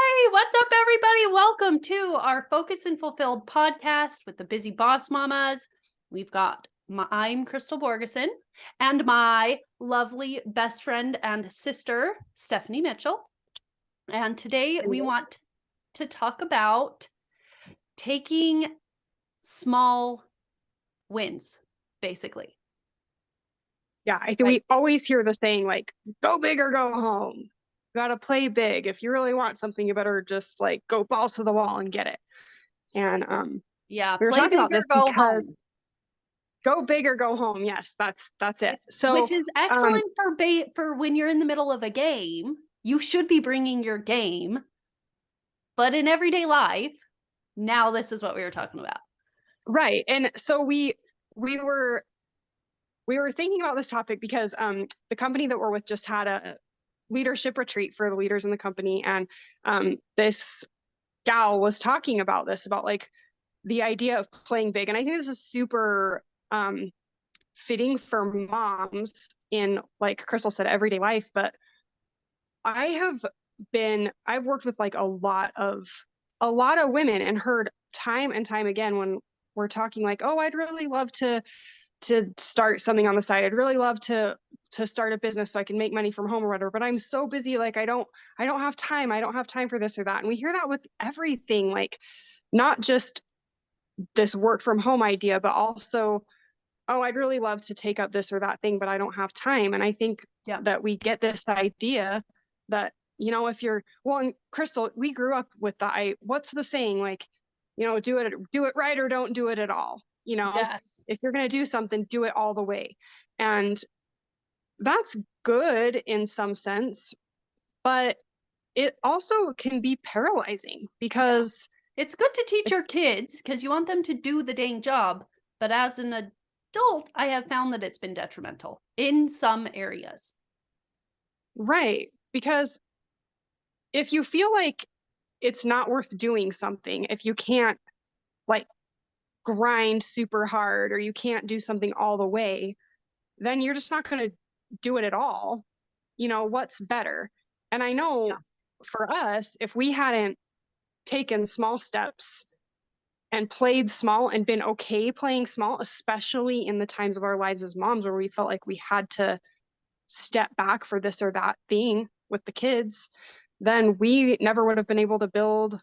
Hey, what's up, everybody? Welcome to our Focus and Fulfilled podcast with the Busy Boss Mamas. I'm Crystal Borgeson and my lovely best friend and sister, Stephanie Mitchell. And today we want to talk about taking small wins, basically. Yeah, I think we always hear the saying, like, go big or go home. You got to play big. If you really want something, you better just like go balls to the wall and get it. And we were talking about this because go big or go home. Yes, that's it. So which is excellent for when you're in the middle of a game. You should be bringing your game, but in everyday life, now this is what we were talking about. Right. And so we were thinking about this topic because the company that we're with just had a leadership retreat for the leaders in the company, and this gal was talking about this, about like the idea of playing big. And I think this is super fitting for moms in, like Crystal said, everyday life. But I've worked with like a lot of women and heard time and time again when we're talking like, oh, I'd really love to start something on the side. I'd really love to start a business so I can make money from home or whatever, but I'm so busy. Like I don't have time. I don't have time for this or that. And we hear that with everything, like not just this work from home idea, but also, oh, I'd really love to take up this or that thing, but I don't have time. And I think that we get this idea that, if you're, well, and Crystal, we grew up with what's the saying? Like, do it right or don't do it at all. Yes. If you're going to do something, do it all the way. And that's good in some sense, but it also can be paralyzing because it's good to teach your kids because you want them to do the dang job. But as an adult, I have found that it's been detrimental in some areas. Right. Because if you feel like it's not worth doing something, if you can't like grind super hard or you can't do something all the way, then you're just not going to do it at all. What's better? And I know for us, if we hadn't taken small steps and played small and been okay playing small, especially in the times of our lives as moms where we felt like we had to step back for this or that thing with the kids, then we never would have been able to build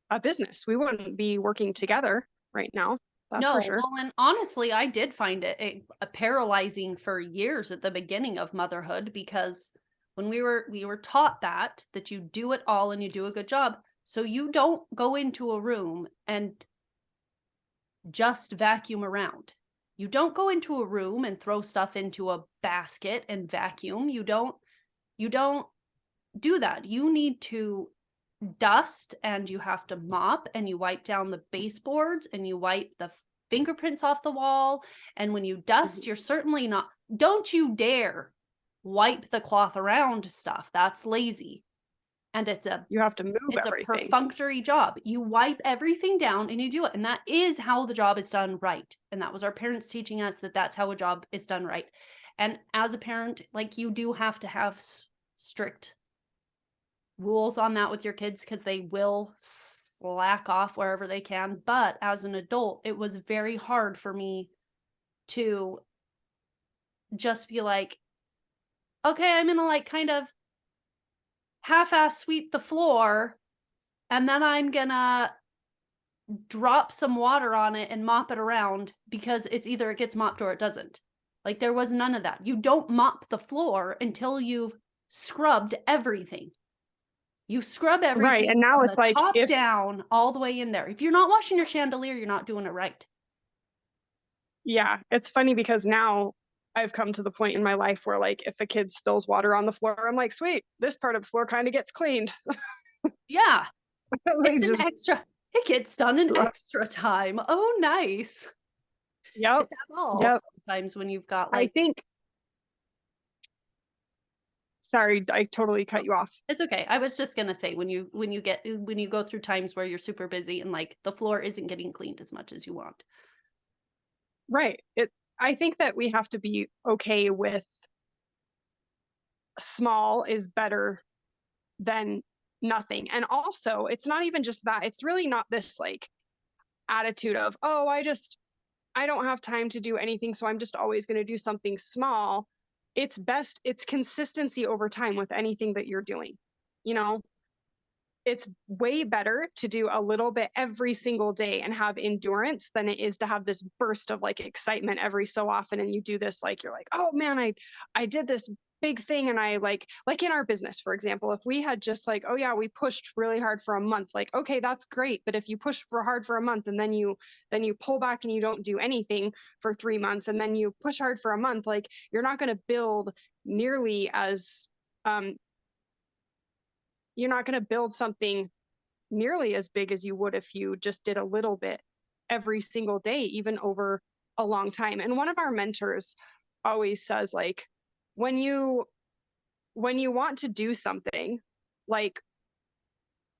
a business. We wouldn't be working together right now. That's for sure. Well, and honestly, I did find it paralyzing for years at the beginning of motherhood because when we were taught that you do it all and you do a good job. So you don't go into a room and just vacuum around. You don't go into a room and throw stuff into a basket and vacuum. You don't do that. You need to dust and you have to mop and you wipe down the baseboards and you wipe the fingerprints off the wall. And when you dust, you're certainly not, don't you dare wipe the cloth around stuff. That's lazy. And you have to move everything. A perfunctory job. You wipe everything down and you do it. And that is how the job is done right. And that was our parents teaching us that that's how a job is done right. And as a parent, like you do have to have strict rules on that with your kids because they will slack off wherever they can. But as an adult, it was very hard for me to just be like, okay, I'm gonna like kind of half-ass sweep the floor and then I'm gonna drop some water on it and mop it around because it's either it gets mopped or it doesn't. Like there was none of that. You don't mop the floor until you've scrubbed everything. You scrub everything, right? And now it's like top down all the way in there. If you're not washing your chandelier, you're not doing it right. Yeah, it's funny because now I've come to the point in my life where like if a kid spills water on the floor, I'm like, sweet, this part of the floor kind of gets cleaned. Yeah, it's an extra. It gets done in extra time. Oh, nice. Yep. Sometimes when you've got like, I think. Sorry, I totally cut you off. It's okay. I was just gonna say when you go through times where you're super busy and like the floor isn't getting cleaned as much as you want. Right. I think that we have to be okay with small is better than nothing. And also, it's not even just that. It's really not this like attitude of, oh, I don't have time to do anything, so I'm just always going to do something small. It's consistency over time with anything that you're doing. You know, it's way better to do a little bit every single day and have endurance than it is to have this burst of like excitement every so often. And you do this, like, you're like, oh man, I did this big thing. And I like in our business, for example, if we had just like, oh yeah, we pushed really hard for a month, like, okay, that's great. But if you push for hard for a month and then you pull back and you don't do anything for 3 months, and then you push hard for a month, like, you're not going to build nearly as um you're not going to build something nearly as big as you would if you just did a little bit every single day, even over a long time. And one of our mentors always says, like, when you want to do something, like,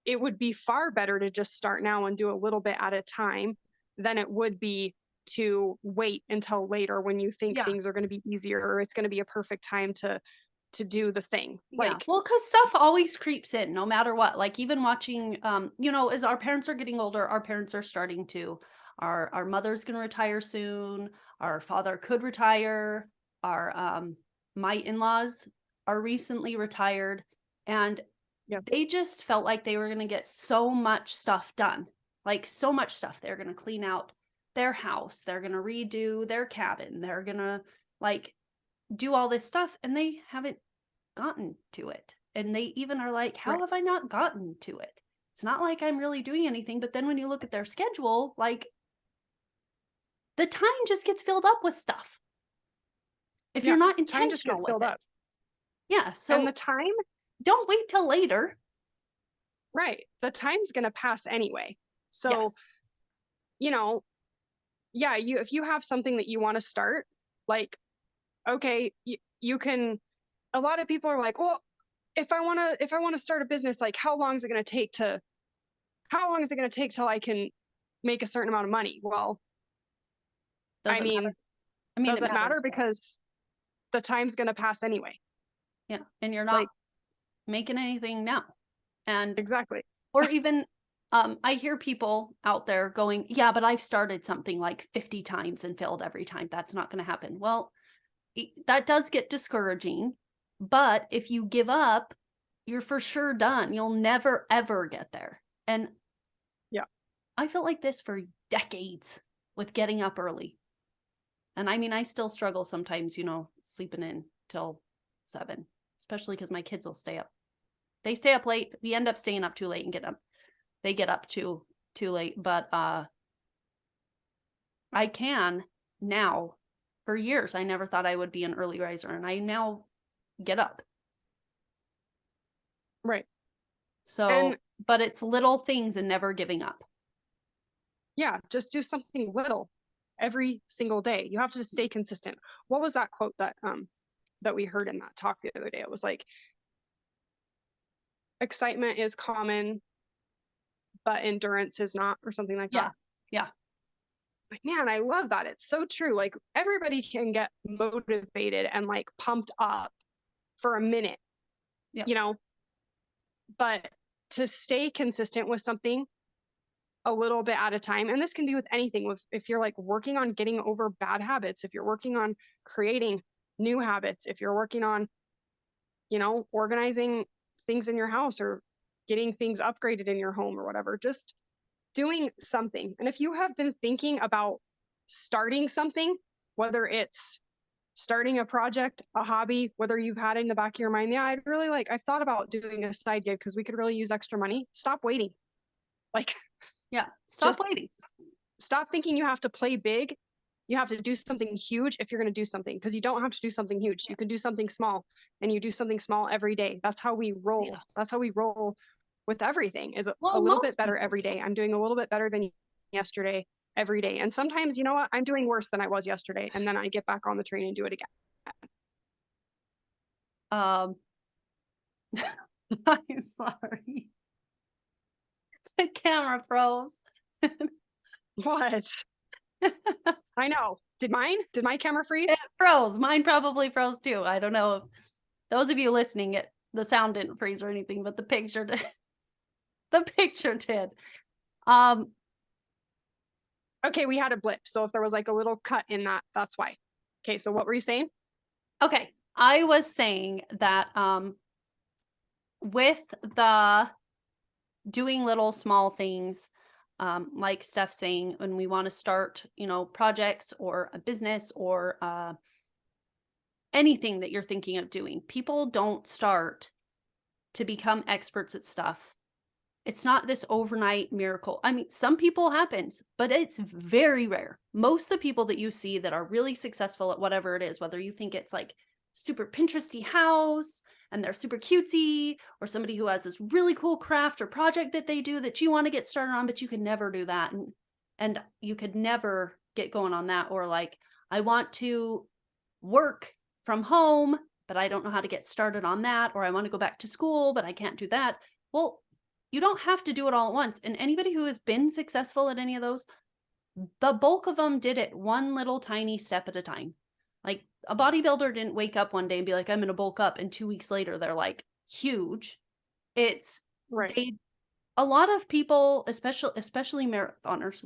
it would be far better to just start now and do a little bit at a time than it would be to wait until later when you think Yeah. things are going to be easier or it's going to be a perfect time to do the thing. Yeah. Like, Well, because stuff always creeps in no matter what. Like even watching, as our parents are getting older, our parents are starting to, our mother's gonna retire soon, our father could retire, our my in-laws are recently retired, and yeah, they just felt like they were gonna get so much stuff done. Like so much stuff. They're gonna clean out their house, they're gonna redo their cabin, they're gonna like do all this stuff, and they haven't gotten to it. And they even are like, how right. have I not gotten to it? It's not like I'm really doing anything. But then when you look at their schedule, like the time just gets filled up with stuff if you're Yeah. not Time just gets intentional with filled it. up. Yeah. And the So time, don't wait till later. right. The time's going to pass anyway. So, Yes. you know, yeah, if you have something that you want to start, like, okay, you can, a lot of people are like, well, if I want to start a business, like, how long is it going to take till I can make a certain amount of money? Well, I Doesn't matter. mean, I mean, does it it matter? matters. Because the time's going to pass anyway. Yeah. And you're not Like, making anything now. And, exactly. or even, I hear people out there going, yeah, but I've started something like 50 times and failed every time. That's not going to happen. Well, that does get discouraging, but if you give up, you're for sure done. You'll never ever get there. And Yeah. I felt like this for decades with getting up early. And I mean, I still struggle sometimes, sleeping in till 7, especially because my kids will stay up. They stay up late. We end up staying up too late and they get up too late. But I can now. For years, I never thought I would be an early riser, and I now get up. Right. So, And but it's little things and never giving up. yeah, just do something little every single day. You have to just stay consistent. What was that quote that we heard in that talk the other day? It was like, excitement is common, but endurance is not, or something like Yeah. that. Yeah. Like, man, I love that. It's so true. Like, everybody can get motivated and like pumped up for a minute, Yeah. you know, but to stay consistent with something a little bit at a time, and this can be with anything, with if you're like working on getting over bad habits, if you're working on creating new habits, if you're working on, organizing things in your house or getting things upgraded in your home or whatever, just doing something. And if you have been thinking about starting something, whether it's starting a project, a hobby, whether you've had it in the back of your mind, yeah, I've thought about doing a side gig because we could really use extra money. Stop waiting. Like, Yeah. Stop just waiting. stop thinking you have to play big. You have to do something huge if you're going to do something, because you don't have to do something huge. You can do something small, and you do something small every day. That's how we roll. Yeah. That's how we roll with everything, is a Well, little bit most better people every do. day. I'm doing a little bit better than yesterday every day. And sometimes, you know what? I'm doing worse than I was yesterday. And then I get back on the train and do it again. Um, I'm sorry. The camera froze. What? I know. Did my camera freeze? It froze. Mine probably froze too. I don't know if those of you listening, the sound didn't freeze or anything, but the picture did. The picture did. Um, Okay, we had a blip. So if there was like a little cut in that, that's why. Okay, so what were you saying? okay. I was saying that with the doing little small things, like Steph saying, when we want to start, projects or a business or anything that you're thinking of doing, people don't start to become experts at stuff. It's not this overnight miracle. I mean, some people happens, but it's very rare. Most of the people that you see that are really successful at whatever it is, whether you think it's like super Pinteresty house and they're super cutesy, or somebody who has this really cool craft or project that they do that you want to get started on, but you can never do that. And you could never get going on that. Or like, I want to work from home, but I don't know how to get started on that. Or I want to go back to school, but I can't do that. Well, you don't have to do it all at once. And anybody who has been successful at any of those, the bulk of them did it one little tiny step at a time. Like a bodybuilder didn't wake up one day and be like, I'm going to bulk up. And 2 weeks later, they're like huge. It's Right. they, a lot of people, especially marathoners,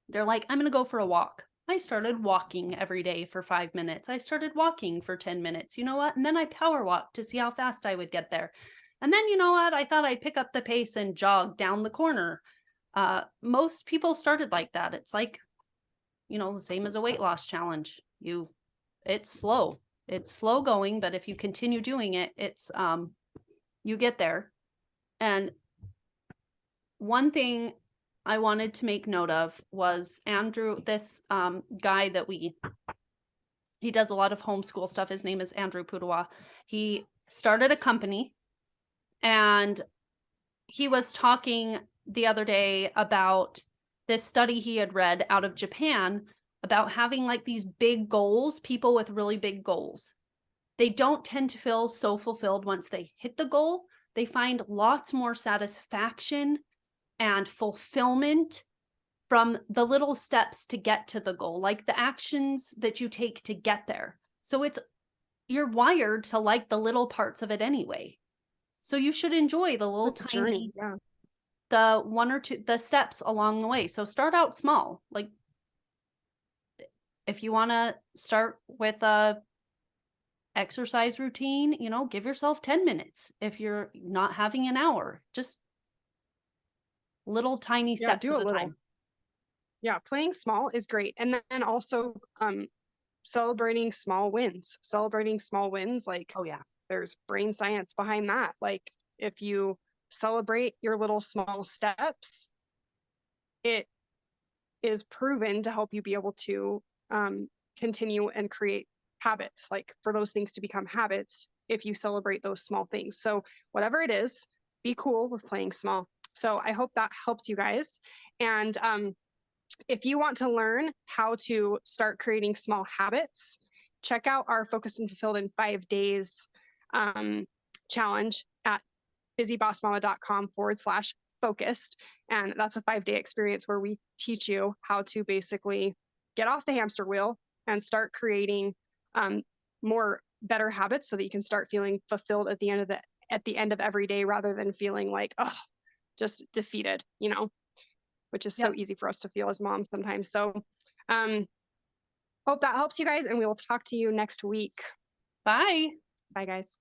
they're like, I'm going to go for a walk. I started walking every day for 5 minutes. I started walking for 10 minutes. You know what? And then I power walked to see how fast I would get there. And then, you know what? I thought I'd pick up the pace and jog down the corner. Most people started like that. It's like, the same as a weight loss challenge. It's slow. It's slow going, but if you continue doing it, you get there. And one thing I wanted to make note of was Andrew, this guy that he does a lot of homeschool stuff. His name is Andrew Pudawa. He started a company, and he was talking the other day about this study he had read out of Japan about having like these big goals, people with really big goals. They don't tend to feel so fulfilled once they hit the goal. They find lots more satisfaction and fulfillment from the little steps to get to the goal, like the actions that you take to get there. So you're wired to like the little parts of it anyway. So you should enjoy the little It's a journey. tiny, Yeah. the one or two, the steps along the way. So start out small. Like if you want to start with a exercise routine, give yourself 10 minutes. If you're not having an hour, just little tiny Yeah. steps Do at a a little. time. Yeah. Playing small is great. And then also celebrating small wins. Celebrating small wins, like Oh yeah. there's brain science behind that. Like if you celebrate your little small steps, it is proven to help you be able to continue and create habits, like for those things to become habits if you celebrate those small things. So whatever it is, be cool with playing small. So I hope that helps you guys. And if you want to learn how to start creating small habits, check out our Focused and Fulfilled in 5 days challenge at busybossmama.com/focused. And that's a 5-day experience where we teach you how to basically get off the hamster wheel and start creating more better habits so that you can start feeling fulfilled at the end of every day, rather than feeling like, oh, just defeated, which is so Yep. easy for us to feel as moms sometimes. So hope that helps you guys, and we will talk to you next week. Bye. Bye, guys.